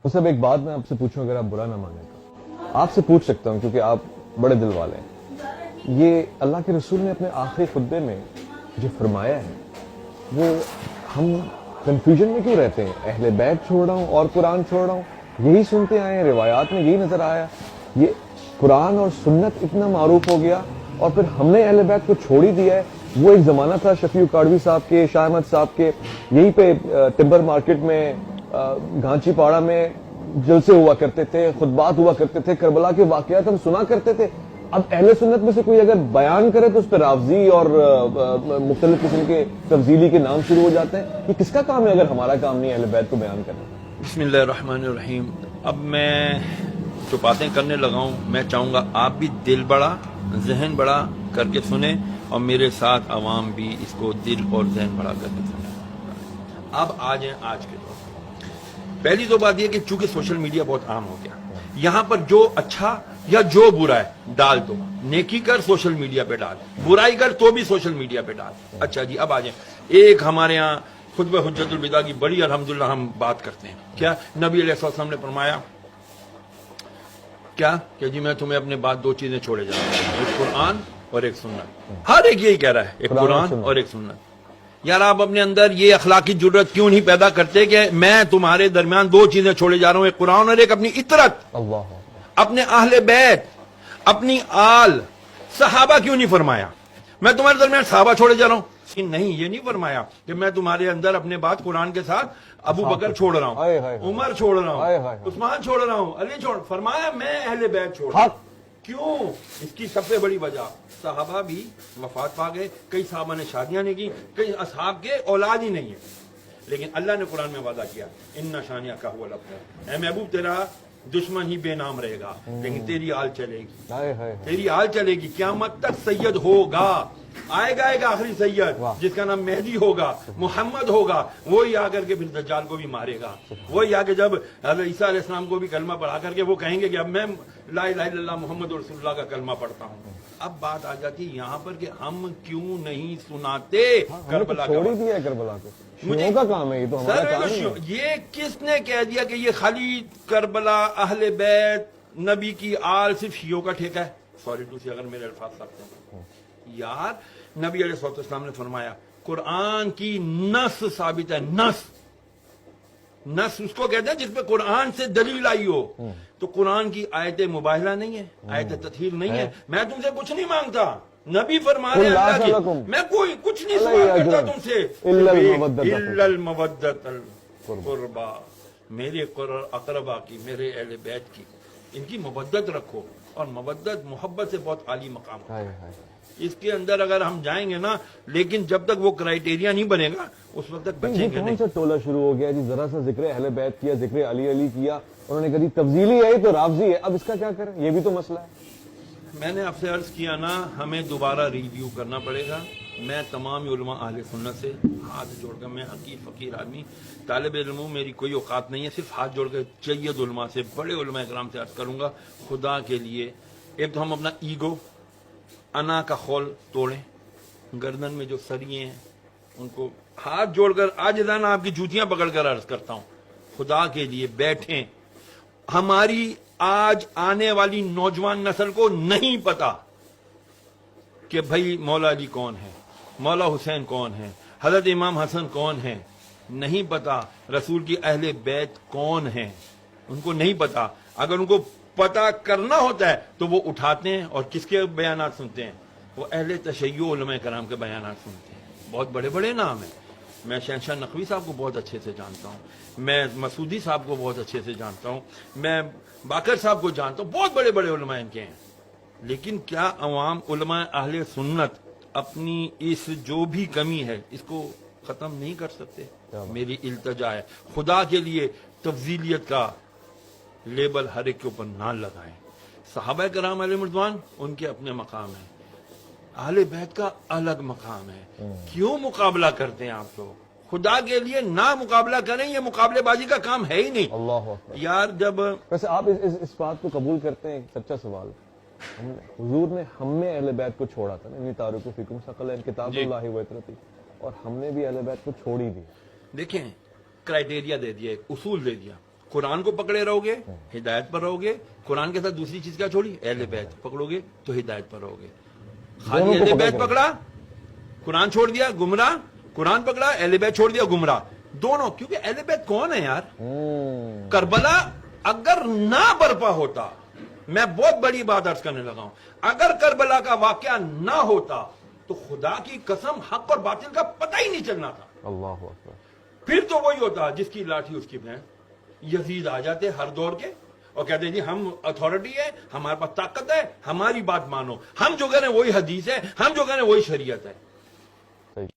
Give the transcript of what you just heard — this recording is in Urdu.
وہ سب ایک بات میں آپ سے پوچھوں، اگر آپ برا نہ مانیں تو آپ سے پوچھ سکتا ہوں کیونکہ آپ بڑے دل والے ہیں. یہ اللہ کے رسول نے اپنے آخری خطبے میں جو فرمایا ہے وہ ہم کنفیوژن میں کیوں رہتے ہیں؟ اہل بیت چھوڑ رہا ہوں اور قرآن چھوڑ رہا ہوں، یہی سنتے آئے ہیں، روایات میں یہی نظر آیا. یہ قرآن اور سنت اتنا معروف ہو گیا اور پھر ہم نے اہل بیت کو چھوڑ ہی دیا ہے. وہ ایک زمانہ تھا شفیع کاڑوی صاحب کے، شاہ احمد صاحب کے، یہیں پہ ٹمبر مارکیٹ میں گھانچی پاڑا میں جلسے ہوا کرتے تھے، خطبات ہوا کرتے تھے، کربلا کے واقعات ہم سنا کرتے تھے. اب اہل سنت میں سے کوئی اگر بیان کرے تو اس پہ رافضی اور مختلف قسم کے تفضیلی کے نام شروع ہو جاتے ہیں. یہ کس کا کام ہے اگر ہمارا کام نہیں اہل بیت کو بیان کرنا؟ بسم اللہ الرحمن الرحیم. اب میں جو باتیں کرنے لگا ہوں میں چاہوں گا آپ بھی دل بڑا ذہن بڑا کر کے سنیں اور میرے ساتھ عوام بھی اس کو دل اور ذہن بڑا کر کے سنیں. اب آ جائیں آج کے دور میں. پہلی تو بات یہ کہ چونکہ سوشل میڈیا بہت عام ہو گیا، یہاں پر جو اچھا یا جو برا ہے ڈال دو. نیکی کر سوشل میڈیا پہ ڈال، برائی کر تو بھی سوشل میڈیا پہ ڈال. اچھا جی اب آ جائیں. ایک ہمارے ہاں خطبہ حجت الوداع کی بڑی الحمدللہ ہم بات کرتے ہیں. کیا نبی علیہ السلام نے فرمایا کیا کہ جی میں تمہیں اپنے بعد دو چیزیں چھوڑے جا رہا ہوں، ایک قرآن اور ایک سنت. ہر ایک یہی کہہ رہا ہے، ایک قرآن اور ایک سنت. یار آپ اپنے اندر یہ اخلاقی جرت کیوں نہیں پیدا کرتے کہ میں تمہارے درمیان دو چیزیں چھوڑے جا رہا ہوں، ایک قرآن اور ایک اپنی اطرت، اپنے اہل بیت، اپنی آل. صحابہ کیوں نہیں فرمایا میں تمہارے درمیان صحابہ چھوڑے جا رہا ہوں؟ نہیں، یہ نہیں فرمایا کہ میں تمہارے اندر اپنے بعد قرآن کے ساتھ ابو بکر چھوڑ رہا ہوں، عمر چھوڑ رہا ہوں، عثمان چھوڑ رہا ہوں، علی چھوڑ. فرمایا میں اہل بیت چھوڑ رہا ہوں. کیوں؟ اس کی سب سے بڑی وجہ صحابہ بھی وفات پا گئے، کئی صحابہ نے شادیاں نہیں کی، کئی اصحاب کے اولاد ہی نہیں ہے. لیکن اللہ نے قرآن میں وعدہ کیا ان شانیہ کا ہوا الابتر، اے محبوب تیرا دشمن ہی بے نام رہے گا لیکن تیری آل چلے گی، تیری آل چلے گی. قیامت تک سید ہوگا، آئے گا ایک آخری سید جس کا نام مہدی ہوگا، محمد ہوگا. وہی آ کر کے پھر دجال کو بھی مارے گا. وہی آ کے جب حضرت عیسیٰ علیہ السلام کو بھی کلمہ پڑھا کر کے وہ کہیں گے کہ اب میں لا الہ الا اللہ محمد رسول اللہ کا کلمہ پڑھتا ہوں. اب بات آ جاتی یہاں پر کہ ہم کیوں نہیں سناتے کربلا کا. چھوڑ ہی دیا کربلا کو، شیعوں کا کام ہے یہ تو ہمارا کام نہیں ہے. یہ کس نے کہہ دیا کہ یہ خالی کربلا اہل بیت نبی کی آل صرف شیعوں کا ٹھیکہ ہے؟ سوری ٹو سی اگر میرے الفاظ سخت ہیں یار. نبی علیہ السلام نے فرمایا قرآن کی نص ثابت ہے. نص اس کو کہتے ہیں جس پہ قرآن سے دلیل آئی ہو. تو قرآن کی آیت مباہلہ نہیں ہے، آیت تطہیر نہیں ہے. میں تم سے کچھ نہیں مانگتا، نبی فرما رہے ہیں اللہ کی، میں کوئی کچھ نہیں سوال کرتا تم سے الا المودۃ القربا. میرے اقربا کی، میرے اہل بیت کی، ان کی مودت رکھو. اور مودت محبت سے بہت عالی مقام ہے. اس کے اندر اگر ہم جائیں گے نا، لیکن جب تک وہ کرائیٹیریا نہیں بنے گا اس وقت تک بچیں گے نہیں. کون سا ٹولہ شروع ہو گیا جی؟ ذرا سا ذکر اہل بیت کیا، ذکر علی کیا، انہوں نے کہی تفضیلی ہے تو رافضی ہے. اب اس کا کیا کریں؟ یہ بھی تو مسئلہ ہے. میں نے آپ سے عرض کیا نا ہمیں دوبارہ ریویو کرنا پڑے گا. میں تمام علماء اہل سنت سے ہاتھ جوڑ کر، میں حقیر فقیر آدمی طالب علم ہوں، میری کوئی اوقات نہیں ہے، صرف ہاتھ جوڑ کر جید علماء سے، بڑے علماء اکرام سے عرض کروں گا خدا کے لیے ایک تو ہم اپنا ایگو، انا کا خول توڑیں. گردن میں جو سریے ہیں ان کو ہاتھ جوڑ کر عاجزانہ آپ کی جوتیاں پکڑ کر عرض کرتا ہوں خدا کے لیے بیٹھیں. ہماری آج آنے والی نوجوان نسل کو نہیں پتا کہ بھائی مولا علی کون ہے، مولا حسین کون ہے، حضرت امام حسن کون ہے. نہیں پتا رسول کی اہل بیت کون ہیں، ان کو نہیں پتا. اگر ان کو پتا کرنا ہوتا ہے تو وہ اٹھاتے ہیں اور کس کے بیانات سنتے ہیں؟ وہ اہل تشیع علماء کرام کے بیانات سنتے ہیں. بہت بڑے بڑے نام ہیں. میں شہنشاہ نقوی صاحب کو بہت اچھے سے جانتا ہوں، میں مسعودی صاحب کو بہت اچھے سے جانتا ہوں، میں باقر صاحب کو جانتا ہوں. بہت بڑے بڑے علماء ان کے ہیں. لیکن کیا عوام علماء اہل سنت اپنی اس جو بھی کمی ہے اس کو ختم نہیں کر سکتے؟ میری التجا ہے خدا کے لیے تفضیلیت کا لیبل ہر ایک کے اوپر نہ لگائیں. صحابہ کرام علیہ رضوان ان کے اپنے مقام ہیں، اہل بیت کا الگ مقام ہے. کیوں مقابلہ کرتے ہیں آپ لوگ؟ خدا کے لیے نہ مقابلہ کریں، یہ مقابلے بازی کا کام ہے ہی نہیں. اللہ اکبر. یار جب ویسے آپ اس بات کو قبول کرتے ہیں؟ سچا سوال، حضور نے ہم میں اہل بیت کو چھوڑا تھا نا، انی تارک فیکم ثقلین کتاب اللہ و اطرتی، اور ہم نے بھی اہل بیت کو چھوڑ ہی دی. دیکھیں کرائیٹیریا دے دیا، ایک اصول دے دیا. قرآن کو پکڑے رہو گے ہدایت پر رہو گے, قرآن کے ساتھ دوسری چیز کیا چھوڑی, اہل بیت پکڑو گے تو ہدایت پر رہو گے. خالی دونوں کو اہل پکڑ بیت کر. پکڑا قرآن چھوڑ دیا گمراہ, قرآن پکڑا اہل بیت چھوڑ دیا گمراہ, دونوں. کیونکہ اہل بیت کون ہے یار؟ کربلا اگر نہ برپا ہوتا, میں بہت بڑی بات عرض کرنے لگا ہوں, اگر کربلا کا واقعہ نہ ہوتا تو خدا کی قسم حق اور باطل کا پتہ ہی نہیں چلنا تھا. اللہ اکبر. پھر تو وہی ہوتا جس کی لاٹھی اس کی بہن. یزید آ جاتے ہر دور کے اور کہتے ہیں جی ہم اتھارٹی ہے, ہمارے پاس طاقت ہے, ہماری بات مانو, ہم جو کہہ رہے ہیں وہی حدیث ہے, ہم جو کہہ رہے ہیں وہی شریعت ہے.